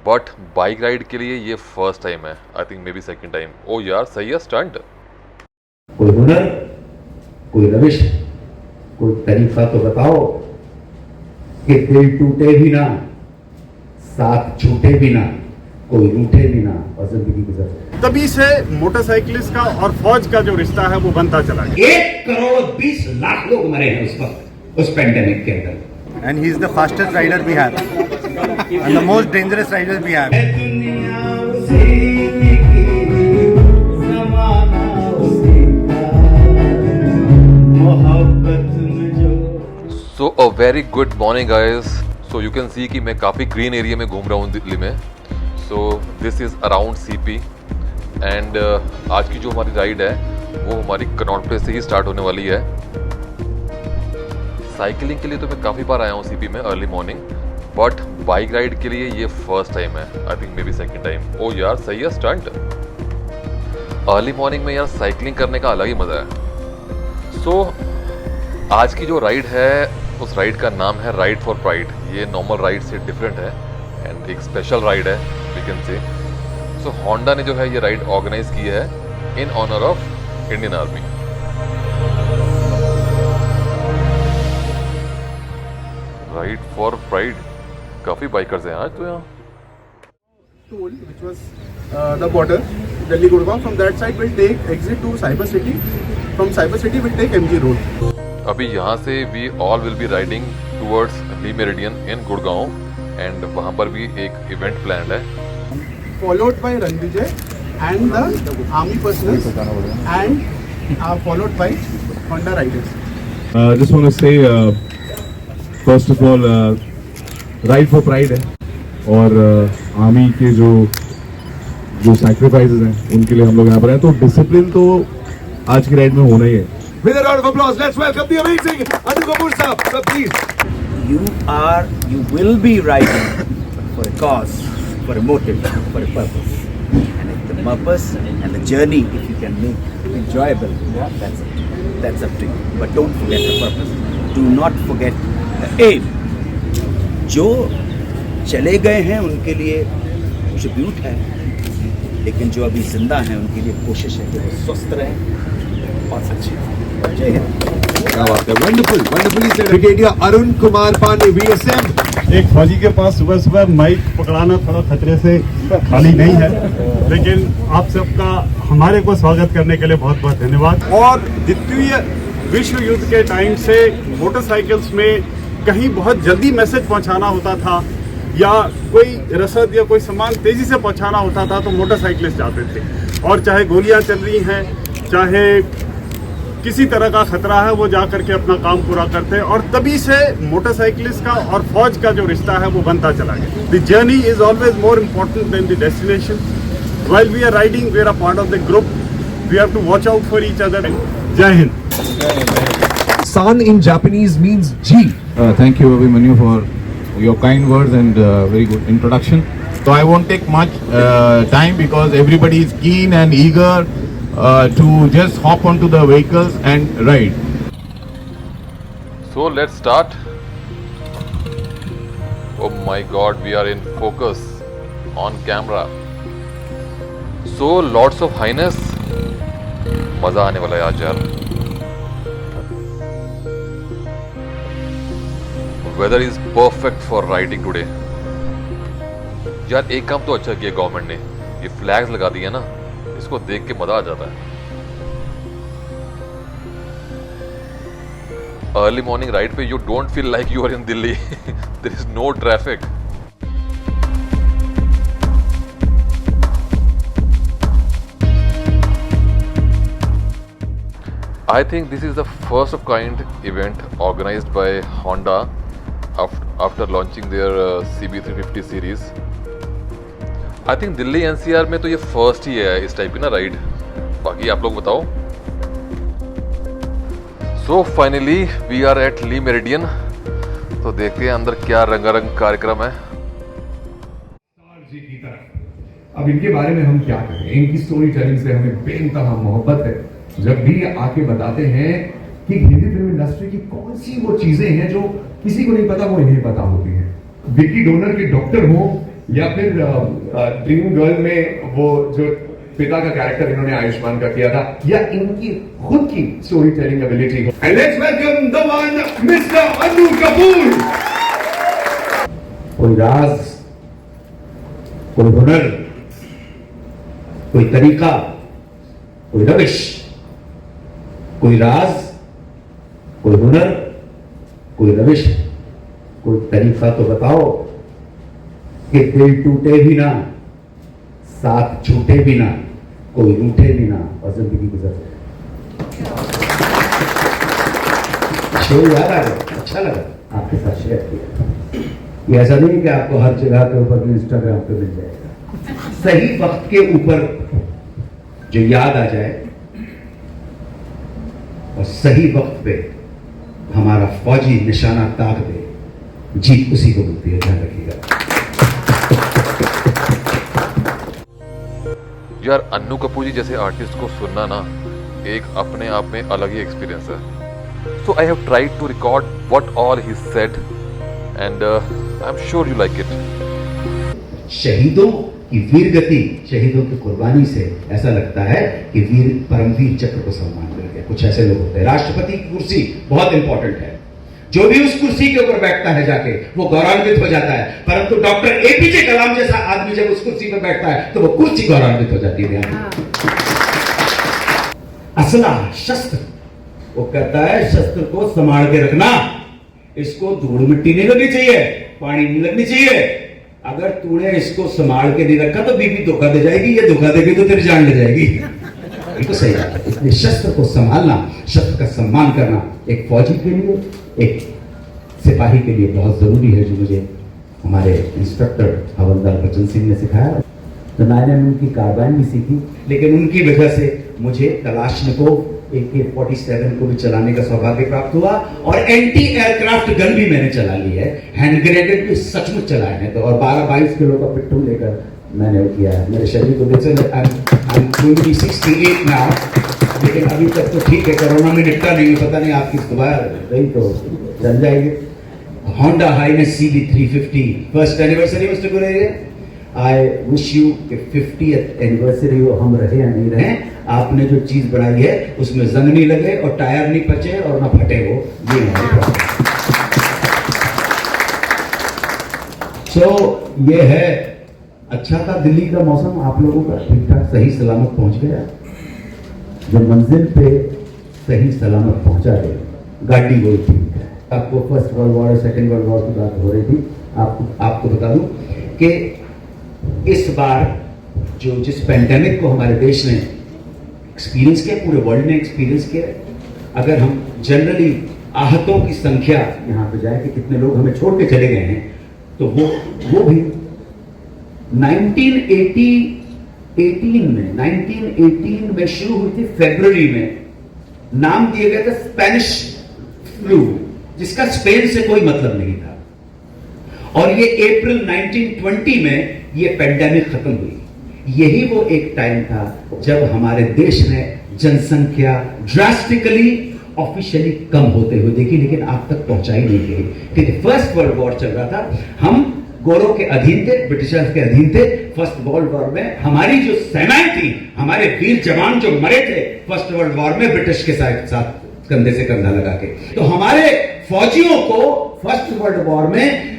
But bike ride के लिए ये फर्स्ट टाइम है, I think maybe second time. ओ यार सही है स्टंट। कोई हुनर, कोई रविश, कोई तरीका तो बताओ कि दिल टूटे भी ना, साथ छूटे भी ना, कोई रूठे भी ना और जिंदगी गुजर जाए। तभी से मोटरसाइकिलिस्ट का और फौज का जो रिश्ता है वो बनता चला गया। 1,20,00,000 लोग मरे हैं उस वक्त, उस पेंडेमिक के अंदर। And he is the fastest rider we have and the most dangerous rider we have. So a very good morning guys. So you can see कि मैं काफ़ी ग्रीन एरिया में घूम रहा हूँ दिल्ली में। So this is around CP and आज की जो हमारी राइड है वो हमारी कनॉट प्लेस से ही स्टार्ट होने वाली है। साइकिलिंग के लिए तो मैं काफ़ी बार आया हूँ सीपी में early morning, but bike ride के लिए ये फर्स्ट टाइम है, I think maybe second time. ओ यार सही है स्टंट। अर्ली मॉर्निंग में यार साइकिलिंग करने का अलग ही मज़ा है। सो आज की जो राइड है उस राइड का नाम है राइड फॉर प्राइड। ये नॉर्मल राइड से डिफरेंट है एंड एक स्पेशल राइड है we can say. So Honda ने जो है ये राइड ऑर्गेनाइज की है in honour of Indian army. Ride for pride, काफी बाइकर्स हैं आज तो यहाँ। Toll, which was the border, Delhi Gurgaon. From that side, we'll take exit to Cyber City. From Cyber City, we'll take MG Road. अभी यहाँ से we all will be riding towards Le Meridien in Gurgaon and वहाँ पर भी एक event plan है। Followed by Ranvijay and the army personnel, and followed by Honda riders. Just want to say, first of all, Ride for Pride है और army के जो sacrifices हैं उनके लिए हम लोग यहाँ पर हैं, तो डिसिप्लिन तो आज की राइड में होना ही है। With a round of applause, let's welcome the amazing Atul Kapoor sahab. Sir, please. You will be riding for a cause, for a motive, for a purpose. And if the purpose and the journey, if you can make enjoyable, that's up to you. But don't forget the purpose. Do not forget the aim. जो चले गए हैं उनके लिए tribute है, लेकिन जो अभी जिंदा हैं उनके लिए कोशिश है कि वो स्वस्थ रहें और अच्छे रहें। जय हिंद। क्या बात है, wonderful, wonderfully said. Brigadier Arun Kumar Pandey VSM. एक फौजी के पास सुबह सुबह माइक पकड़ाना थोड़ा खतरे से खाली नहीं है, लेकिन आप सबका हमारे को स्वागत करने के लिए बहुत बहुत धन्यवाद। और द्वितीय विश्व युद्ध के टाइम से मोटरसाइकिल्स में कहीं बहुत जल्दी मैसेज पहुंचाना होता था या कोई रसद या कोई सामान तेजी से पहुंचाना होता था तो मोटरसाइकिलिस्ट जाते थे, और चाहे गोलियां चल रही हैं, चाहे किसी तरह का खतरा है, वो जा करके अपना काम पूरा करते हैं। और तभी से मोटरसाइकिलिस्ट का और फौज का जो रिश्ता है वो बनता चला गया। The journey is always more important than the destination. While we are riding, we are a part of the group, we have to watch out for each other. जय हिंद। San in Japanese means G. Thank you Abhimanyu for your kind words and very good introduction. So I won't take much time because everybody is keen and eager to just hop onto the vehicles and ride. So let's start. Oh my God, we are in focus on camera. So lots of highness. मजा आने वाला है आज यार। Weather is perfect for riding today. यार एक काम तो अच्छा किया गवर्नमेंट ने, ये फ्लैग्स लगा दिए ना, इसको देख के मजा आ जाता है। अर्ली मॉर्निंग राइड पे you don't feel like you are in Delhi. There is no traffic. I think this is the first of kind event organized by Honda after launching their CB350 series. I think Delhi NCR में तो ये first ही है इस type की ना ride. बाकी आप लोग बताओ। So finally we are at Lee meridian. तो देखते हैं अंदर क्या रंगारंग कार्यक्रम है। अब इनके बारे में हम क्या करें, इनकी स्टोरी टेलिंग से हमें बेइंतहा मोहब्बत है। जब भी आके बताते हैं कि हिंदी फिल्म इंडस्ट्री की कौन सी वो चीजें हैं जो किसी को नहीं पता, वो इन्हें पता होती हैं। विकी डोनर के डॉक्टर हो या फिर ड्रीम गर्ल में वो जो पिता का कैरेक्टर इन्होंने आयुष्मान का किया था, या इनकी खुद की story telling ability. And let's welcome the one mister Annu Kapoor. कोई राज, कोई हुनर, कोई तरीका, कोई रविश, कोई राज, कोई हुनर, कोई रविश, कोई तरीका तो बताओ कि दिल टूटे भी ना, साथ छूटे भी ना, कोई रूठे भी ना और जिंदगी गुजर जाए। शेर याद आ गया, अच्छा लगा आपके साथ शेयर किया। ये ऐसा नहीं कि आपको हर जगह के ऊपर भी इंस्टाग्राम पे मिल जाएगा। सही वक्त के ऊपर जो याद आ जाए और सही वक्त पे हमारा फौजी निशाना ताक दे, जीत उसी को मिलती है, ध्यान रखिएगा। यार अन्नू कपूर जी जैसे आर्टिस्ट को सुनना ना एक अपने आप में अलग ही एक्सपीरियंस है। So I have tried to record what all he said and I am sure you like it. शहीदों की वीर गति, शहीदों की कुर्बानी से ऐसा लगता है कि परमवीर चक्र को सम्मान मिल गया। कुछ ऐसे लोग होते हैं। राष्ट्रपति की कुर्सी बहुत इंपॉर्टेंट है, जो भी उस कुर्सी के ऊपर बैठता है जाके वो गौरवान्वित हो जाता है, परंतु डॉक्टर एपीजे कलाम जैसा आदमी जब उस कुर्सी पर बैठता है तो वो कुर्सी गौरवान्वित हो जाती है। असला शस्त्र, वो कहता है शस्त्र को संभाल के रखना, इसको धूल मिट्टी नहीं लगनी चाहिए, पानी नहीं लगनी चाहिए। अगर तूने इसको संभाल के नहीं रखा तो बीबी धोखा दे जाएगी, ये धोखा देगी तो तेरी जान ले जाएगी। बिल्कुल सही बात है। इसलिए शस्त्र को संभालना, शस्त्र का सम्मान करना एक फौजी के लिए, एक सिपाही के लिए बहुत जरूरी है, जो मुझे हमारे इंस्ट्रक्टर हवलदार बच्चन सिंह ने सिखाया। तो मैंने उनकी कार्बाइन भी सीखी, लेकिन उनकी वजह से मुझे कलाशनिकोव AK-47 को भी चलाने का सौभाग्य प्राप्त हुआ और एंटी एयरक्राफ्ट गन भी मैंने चला ली है। हैंड ग्रेनेड भी सचमुच चलाए हैं तो, और 12-22 किलो का पिट्ठू लेकर मैंने वो किया है। मेरे शरीर को देखो, आई एम 68 नाउ, लेकिन अभी तक तो ठीक है, कोरोना में निपटा नहीं, पता नहीं आपकी दोबारा रही तो चल जाएगी। Honda Highness CB350 first anniversary mister Guleria, I wish you कि 50th एनिवर्सरी हो, हम रहे या नहीं रहे, आपने जो चीज बनाई है उसमें जंग नहीं लगे और टायर नहीं पचे और ना फटे हो, ये हमारी सो ये है। अच्छा था दिल्ली का मौसम, आप लोगों का ठीक ठाक सही सलामत पहुंच गया, जो मंजिल पे सही सलामत पहुंचा है, गाड़ी वो ठीक है। आपको फर्स्ट वर्ल्ड वॉर और सेकेंड वर्ल्ड वॉर की बात हो रही थी, आपको बता दूं कि इस बार जिस पेंडेमिक को हमारे देश ने एक्सपीरियंस किया, पूरे वर्ल्ड ने एक्सपीरियंस किया, अगर हम जनरली आहतों की संख्या यहाँ पे जाए कि कितने लोग हमें छोड़ के चले गए हैं, तो वो भी 1918 में शुरू हुई थी, फरवरी में नाम दिए गए थे स्पेनिश फ्लू, जिसका स्पेन से कोई मतलब नहीं था, और ये अप्रैल 1920 में ये पेंडेमिक खत्म हुई। यही वो एक टाइम था जब हमारे देश ने जनसंख्या ड्रास्टिकली ऑफिशियली कम होते हुए देखी, लेकिन आप तक पहुंचाई नहीं गई, क्योंकि फर्स्ट वर्ल्ड वॉर चल रहा था, हम गोरों के अधीन थे, ब्रिटिशर्स के अधीन थे। फर्स्ट वर्ल्ड वॉर में हमारी जो सेनाएं थी, हमारे वीर जवान जो मरे थे फर्स्ट वर्ल्ड वॉर में ब्रिटिश के साथ कंधे से कंधा लगा के, तो हमारे फौजियों को फर्स्ट वर्ल्ड वॉर में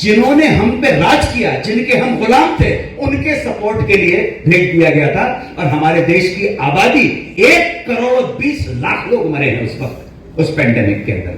जिन्होंने हम पे राज किया, जिनके हम गुलाम थे, उनके सपोर्ट के लिए भेज दिया गया था, और हमारे देश की आबादी 1,20,00,000 लोग मरे हैं उस वक्त, उस पेंडेमिक के अंदर,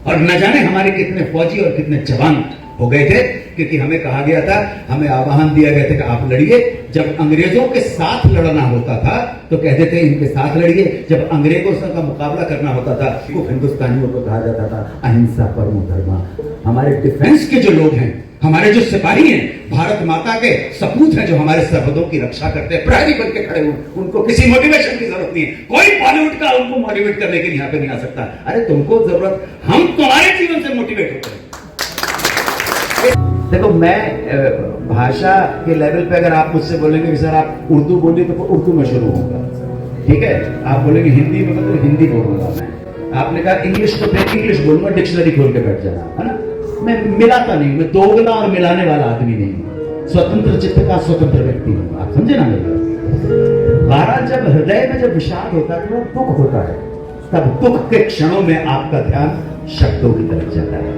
और न जाने हमारे कितने फौजी और कितने जवान हो गए थे, क्योंकि हमें कहा गया था, हमें आह्वान दिया गया था कि आप लड़िए। जब अंग्रेजों के साथ लड़ना होता था तो कहते थे इनके साथ लड़िए, जब अंग्रेजों का मुकाबला करना होता था तो हिंदुस्तानियों को कहा जाता था अहिंसा परमो धर्मा। हमारे डिफेंस के जो लोग हैं, हमारे जो सिपाही हैं, भारत माता के सपूत हैं, जो हमारे सरहदों की रक्षा करते हैं, प्रहरी बन के खड़े हुए, उनको किसी मोटिवेशन की जरूरत नहीं है, कोई बॉलीवुड का उनको मोटिवेट करने के लिए यहाँ पे नहीं आ सकता। अरे तुमको जरूरत, हम तुम्हारे जीवन से मोटिवेट होते हैं। देखो, मैं भाषा के लेवल पे अगर आप मुझसे बोलेंगे कि सर आप उर्दू बोलिए तो उर्दू में शुरू होगा, ठीक है। आप बोलेंगे हिंदी में तो हिंदी बोलूंगा मैं। आपने कहा इंग्लिश तो फिर इंग्लिश बोलूंगा, डिक्शनरी खोल के बैठ जाना, है ना। मैं मिलाता नहीं, मैं दोगला और मिलाने वाला आदमी नहीं हूं। स्वतंत्र चित्त का स्वतंत्र व्यक्ति हूं। आप समझे ना मेरी बात? 12 जब हृदय में जब विषाद होता है तो दुख होता है, तब दुख के क्षणों में आपका ध्यान शब्दों की तरफ जाता है।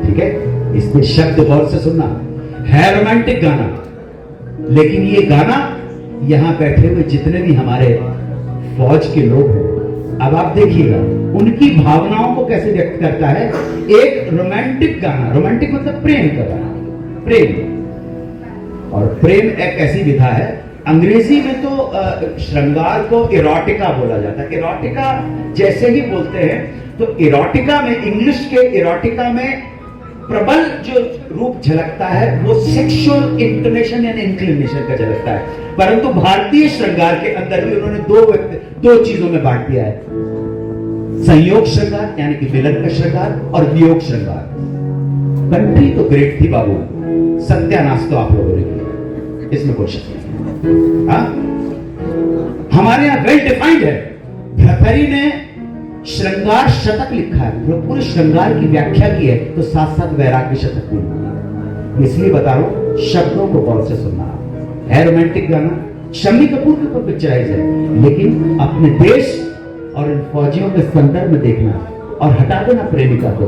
ठीक है, इसलिए शब्द गौर से सुनना। है रोमांटिक गाना, लेकिन ये गाना यहां बैठे हुए जितने भी हमारे फौज के लोग हैं, अब आप देखिएगा उनकी भावनाओं को कैसे व्यक्त करता है। एक रोमांटिक गाना, रोमांटिक मतलब प्रेम का गाना, प्रेम। और प्रेम एक ऐसी विधा है, अंग्रेजी में तो श्रृंगार को इरोटिका बोला जाता है। इरोटिका जैसे ही बोलते हैं तो इरोटिका में, इंग्लिश के इरोटिका में प्रबल जो रूप झलकता है वो सेक्सुअल इंटोनेशन यानी इंक्लिनेशन का झलकता है। परंतु भारतीय श्रृंगार के अंदर भी उन्होंने दो चीजों में बांट दिया है, संयोग श्रृंगार यानी कि मिलन का श्रृंगार और वियोग श्रृंगार। कंट्री तो ग्रेट थी बाबू, सत्यानाश तो आप लोगों ने किया, इसमें कोई शक नहीं। हाँ, हमारे यहां वेल डिफाइंड है। भ्रतरी ने श्रृंगार शतक लिखा है, जो पूरे श्रृंगार की व्याख्या की है, तो साथ साथ वैराग्य शतक भी। इसलिए बता रहा हूं, शब्दों को गौर से सुनना। है रोमांटिक गाना, शम्मी कपूर के ऊपर पिक्चराइज है, लेकिन अपने देश और इन फौजियों के संदर्भ में देखना और हटा देना प्रेमिका को,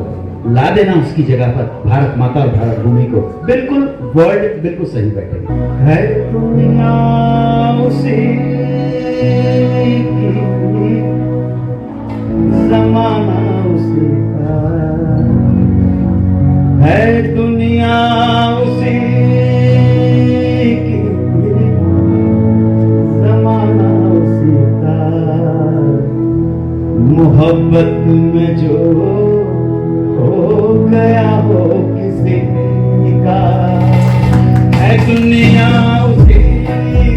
ला देना उसकी जगह पर भारत माता और भारत भूमि को। बिल्कुल वर्ड बिल्कुल सही बैठेगा। है दुनिया उसी की, जमाना उसी का, है दुनिया उसी की, जमाना उसी का, मोहब्बत में जो हो गया हो किसी का, है दुनिया उसी की,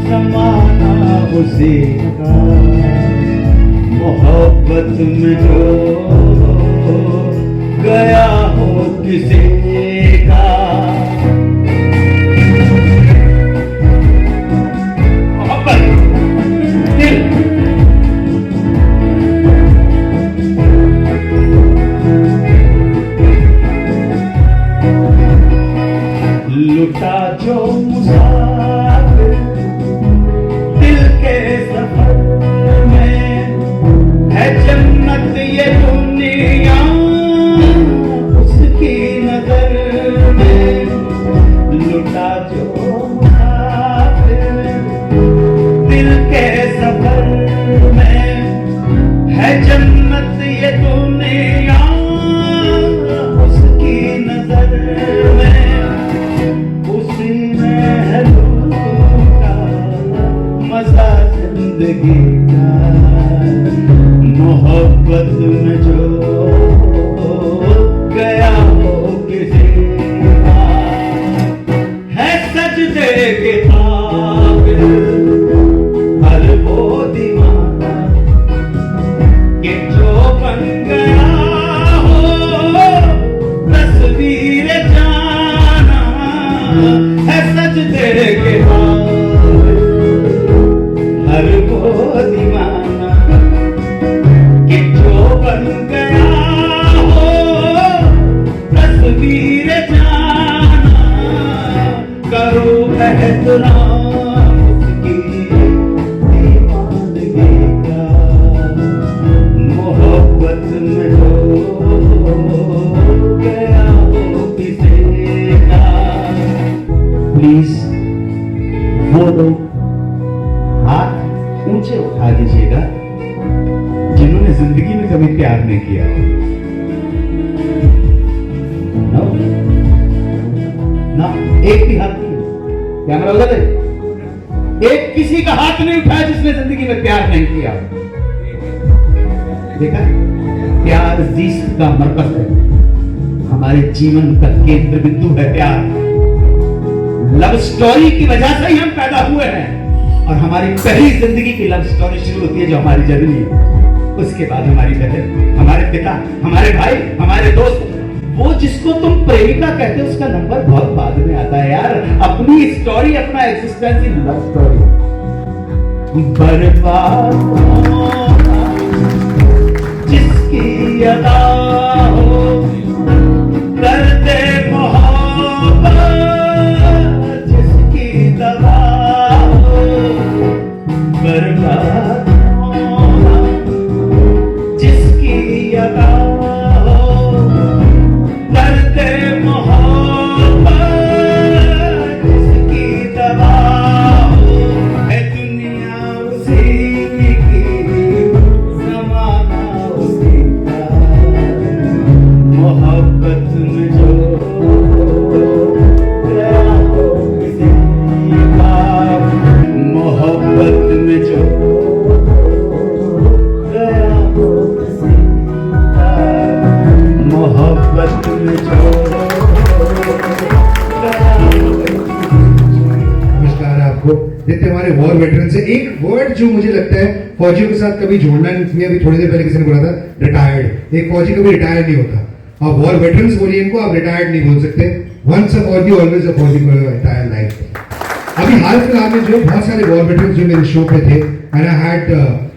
जमाना उसी का, मोहब्बत में जो गया हो किसी का। मोहब्बत दिल लुटा जो मुसाफिर दिल के सफर में, है जन्नत ये दुनिया उसकी नजर में। लुटा जो मुसाफिर दिल के सफर में, है जन्नत ये दुनिया उसकी नजर में। उसी में है लूटा मजा जिंदगी का, मोहब्बत में जो गया हो किसी का, है सजदे के काबिल हर वो दीवाना कि जो बन गया हो तस्वीर जाना, है सजदे के काबिल हर वो दीवाना कि जो बन गया हो तस्वीर जाना। करो एहतराम उसकी दीवानगी का, मोहब्बत में जो गया हो किसी का। प्लीज वो लोग हाथ ऊंचे उठा दीजिएगा जिन्होंने जिंदगी में कभी प्यार नहीं किया। नो ना, एक भी हाथ नहीं, कैमरा उधर है, एक किसी का हाथ नहीं उठाया जिसने जिंदगी में प्यार नहीं किया। देखा, प्यार जीत का मरकज है, हमारे जीवन का केंद्र बिंदु है प्यार। लव स्टोरी की वजह से ही हम पैदा हुए हैं, और हमारी पहली जिंदगी की लव स्टोरी शुरू होती है जो हमारी जननी है। उसके बाद हमारी बहन, हमारे पिता, हमारे भाई, हमारे दोस्त। वो जिसको तुम प्रेमिका कहते हो उसका नंबर बहुत बाद में आता है यार। अपनी स्टोरी, अपना एग्जिस्टेंस इन लव स्टोरी। बर्बाद होना जिसकी अदा हो, दर्द मोहब्बत आपको, जितने हमारे वॉर वेटरन्स है। एक वर्ड जो मुझे लगता है फौजियों के साथ कभी जोड़ना नहीं चाहिए, अभी थोड़ी देर पहले किसी ने बोला था रिटायर्ड। एक फौजी कभी रिटायर्ड नहीं होता। आप वॉर वेटरन्स बोलिए इनको, आप रिटायर्ड नहीं बोल सकते। वंस अ फौजी ऑलवेज अ फौजी फॉर योर एंटायर लाइफ। अभी हाल फिलहाल में जो बहुत सारे वॉर वेटरन्स जो मेरे शो पे थे, and I had the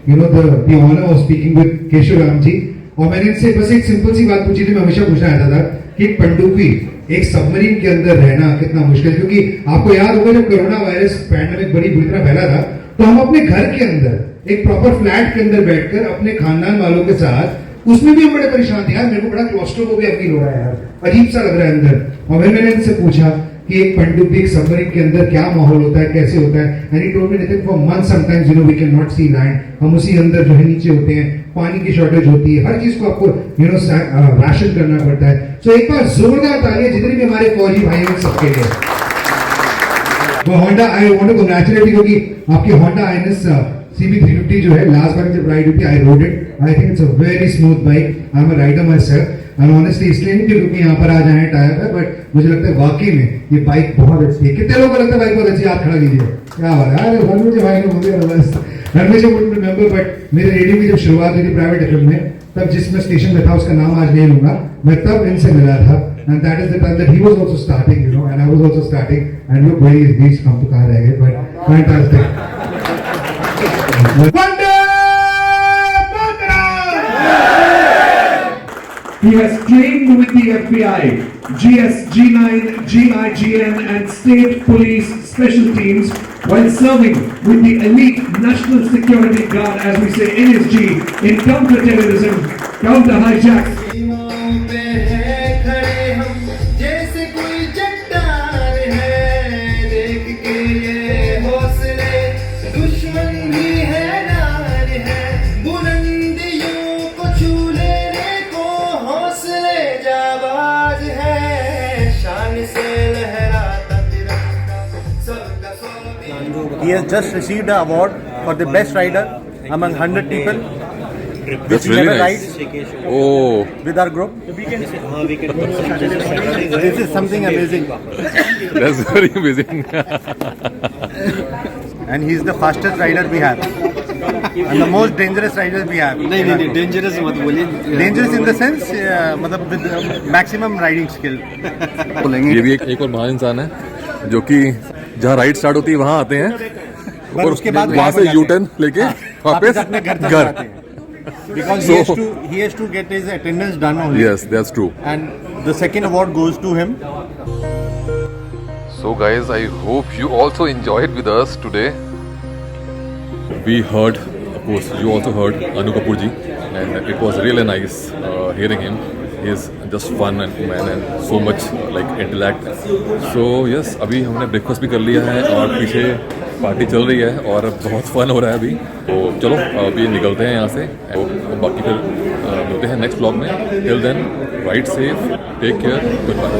honour of speaking with Keshav Ram ji, और मैंने इनसे बस एक सिंपल सी बात पूछी थी। मैं हमेशा पूछना चाहता था कि पनडुब्बी एक सबमरीन के अंदर रहना कितना मुश्किल, क्योंकि आपको याद होगा जब कोरोना वायरस पैंडेमिक बड़ी बुरी तरह फैला था, तो हम अपने घर के अंदर एक प्रॉपर फ्लैट के अंदर बैठकर अपने खानदान वालों के साथ, उसमें भी हम बड़े परेशान थे यार, मेरे को बड़ा क्लॉस्ट्रोफोबिया फील हो रहा है यार, अजीब सा लग रहा है अंदर। और मैंने इनसे पूछा कि एक पनडुब्बी एक सबमरीन के अंदर क्या माहौल होता है, कैसे होता है, and he told me Nitin for months sometimes we can not see land, हम उसी अंदर जो है नीचे होते हैं, पानी की शॉर्टेज होती है, हर चीज को आपको राशन करना पड़ता है। सो एक बार जोरदार तालियां जितने भी हमारे फौजी भाई हैं सबके लिए। तो Honda I want to congratulate you, क्योंकि आपकी होंडा आईएनएस CB350 जो है लास्ट बार जब राइड हुई थी, I rode it, I think it's a very smooth bike. I am a rider myself, and honestly इसलिए नहीं क्योंकि यहाँ पर आज आए टायर है, बट मुझे लगता है वाकई में ये बाइक बहुत अच्छी है। कितने लोगों को लगता है बाइक बहुत अच्छी है? हाथ खड़ा कीजिए। क्या बात है, अरे रणवीर भाई ने मुझे रणवीर वुडंट रिमेंबर, बट मेरे रेडियो की जब शुरुआत हुई थी प्राइवेट एफएम में, तब जिसमें स्टेशन में था उसका नाम आज नहीं लूंगा, मैं तब इनसे मिला था, and that is the time that he was also starting, you know, and I was also starting, and look where is reached, हम तो कहां रह गए, बट फैंटास्टिक। वंदे मातरम। He has trained with the FBI, GS, G9, GIGN and state police special teams while serving with the elite National Security Guard, as we say NSG, in counter-terrorism, counter-hijacks. He has just received an award for the best rider among 100 people. That's which really never nice. rides Oh, with our group. This is something amazing. that's very amazing. And he is the fastest rider we have. And the most dangerous rider we have. नहीं dangerous मत बोलिए. Dangerous in the sense, मतलब with maximum riding skill. ये भी एक और महान इंसान है जो कि जहाँ राइड स्टार्ट होती है वहाँ आते हैं और उसके बाद वहाँ से यू टर्न लेके वापस अपने घर तक घर। जाते हैं. Because he has to get his attendance done only. Yes, that's true. And the second award goes to him. So guys, I hope you also enjoyed with us today. We heard, of course, you also heard Anu Kapoor ji, and it was really nice hearing him. He is just fun and man and so much like intellect. So yes, अभी हमने breakfast भी कर लिया है और पीछे party चल रही है और बहुत फन हो रहा है अभी। तो चलो अभी निकलते हैं यहाँ से, और बाकी फिर मिलते हैं नेक्स्ट व्लॉग में। Till then, ride safe, take care, good bye.